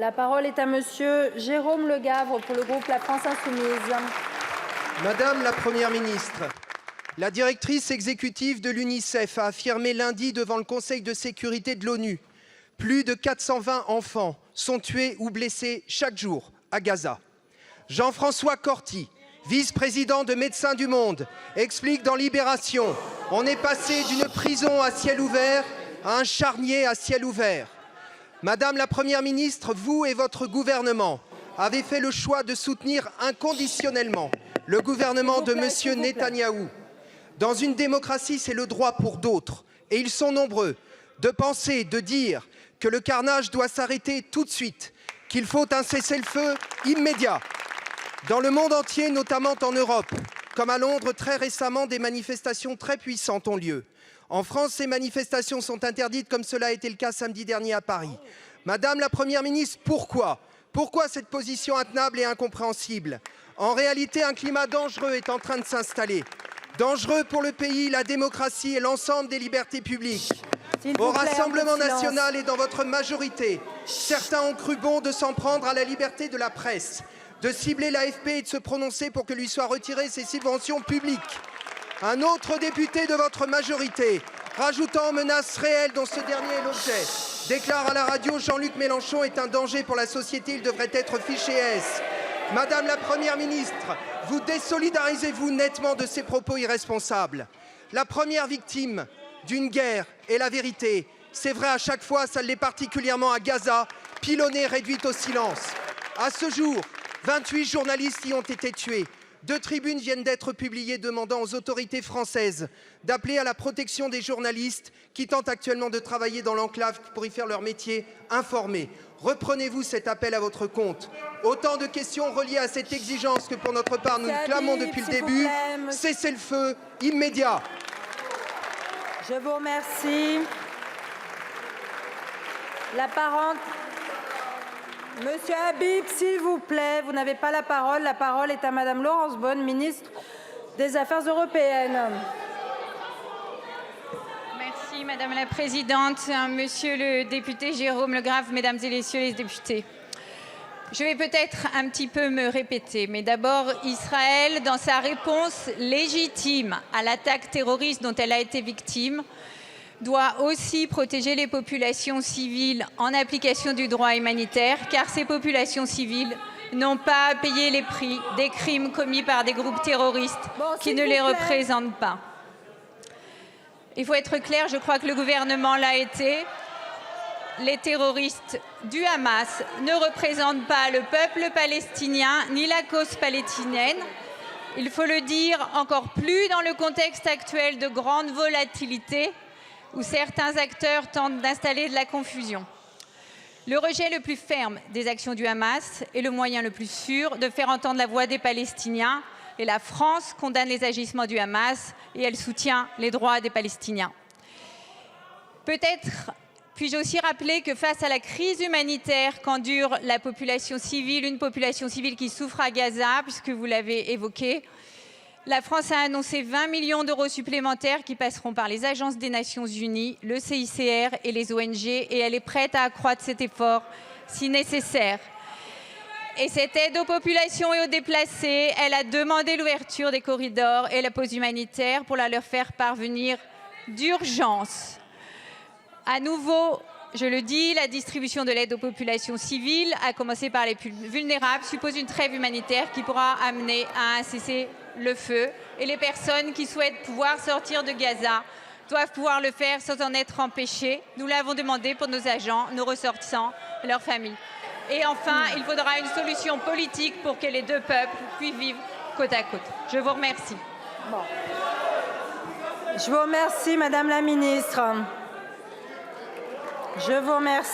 La parole est à monsieur Jérôme Le Gavre pour le groupe La France Insoumise. Madame la Première ministre, la directrice exécutive de l'UNICEF a affirmé lundi devant le Conseil de sécurité de l'ONU « Plus de 420 enfants sont tués ou blessés chaque jour à Gaza ». Jean-François Corti, vice-président de Médecins du Monde, explique dans Libération « On est passé d'une prison à ciel ouvert à un charnier à ciel ouvert ». Madame la Première ministre, vous et votre gouvernement avez fait le choix de soutenir inconditionnellement le gouvernement de M. Netanyahou. Dans une démocratie, c'est le droit pour d'autres, et ils sont nombreux, de penser, de dire que le carnage doit s'arrêter tout de suite, qu'il faut un cessez-le-feu immédiat. Dans le monde entier, notamment en Europe, comme à Londres très récemment, des manifestations très puissantes ont lieu. En France, ces manifestations sont interdites, comme cela a été le cas samedi dernier à Paris. Madame la Première ministre, pourquoi ? Pourquoi cette position intenable et incompréhensible ? En réalité, un climat dangereux est en train de s'installer. Dangereux pour le pays, la démocratie et l'ensemble des libertés publiques. Au Rassemblement national et dans votre majorité, certains ont cru bon de s'en prendre à la liberté de la presse, de cibler l'AFP et de se prononcer pour que lui soient retirées ses subventions publiques. Un autre député de votre majorité, rajoutant aux menaces réelles dont ce dernier est l'objet, déclare à la radio « Jean-Luc Mélenchon est un danger pour la société, il devrait être fiché S ». Madame la Première ministre, vous désolidarisez-vous nettement de ces propos irresponsables. La première victime d'une guerre est la vérité. C'est vrai à chaque fois, ça l'est particulièrement à Gaza, pilonnée, réduite au silence. À ce jour, 28 journalistes y ont été tués. 2 tribunes viennent d'être publiées demandant aux autorités françaises d'appeler à la protection des journalistes qui tentent actuellement de travailler dans l'enclave pour y faire leur métier, informés. Reprenez-vous cet appel à votre compte. Autant de questions reliées à cette exigence que pour notre part nous clamons depuis le début. Cessez le feu immédiat. Je vous remercie. La parole. Monsieur Habib, s'il vous plaît, vous n'avez pas la parole. La parole est à Madame Laurence Boone, ministre des Affaires européennes. Merci Madame la Présidente, Monsieur le député Jérôme Le Gavre, Mesdames et Messieurs les députés. Je vais peut-être un petit peu me répéter, mais d'abord, Israël, dans sa réponse légitime à l'attaque terroriste dont elle a été victime, doit aussi protéger les populations civiles en application du droit humanitaire, car ces populations civiles n'ont pas à payer les prix des crimes commis par des groupes terroristes qui ne les représentent pas. Il faut être clair, je crois que le gouvernement l'a été. Les terroristes du Hamas ne représentent pas le peuple palestinien ni la cause palestinienne. Il faut le dire encore plus dans le contexte actuel de grande volatilité où certains acteurs tentent d'installer de la confusion. Le rejet le plus ferme des actions du Hamas est le moyen le plus sûr de faire entendre la voix des Palestiniens. Et la France condamne les agissements du Hamas et elle soutient les droits des Palestiniens. Peut-être puis-je aussi rappeler que face à la crise humanitaire qu'endure la population civile, une population civile qui souffre à Gaza, puisque vous l'avez évoqué, la France a annoncé 20 millions d'euros supplémentaires qui passeront par les agences des Nations Unies, le CICR et les ONG, et elle est prête à accroître cet effort si nécessaire. Et cette aide aux populations et aux déplacés, elle a demandé l'ouverture des corridors et la pause humanitaire pour la leur faire parvenir d'urgence. À nouveau, je le dis, la distribution de l'aide aux populations civiles, à commencer par les plus vulnérables, suppose une trêve humanitaire qui pourra amener à un cessez-le-feu. Et les personnes qui souhaitent pouvoir sortir de Gaza doivent pouvoir le faire sans en être empêchées. Nous l'avons demandé pour nos agents, nos ressortissants et leurs familles. Et enfin, il faudra une solution politique pour que les deux peuples puissent vivre côte à côte. Je vous remercie. Bon. Je vous remercie, Madame la Ministre. Je vous remercie.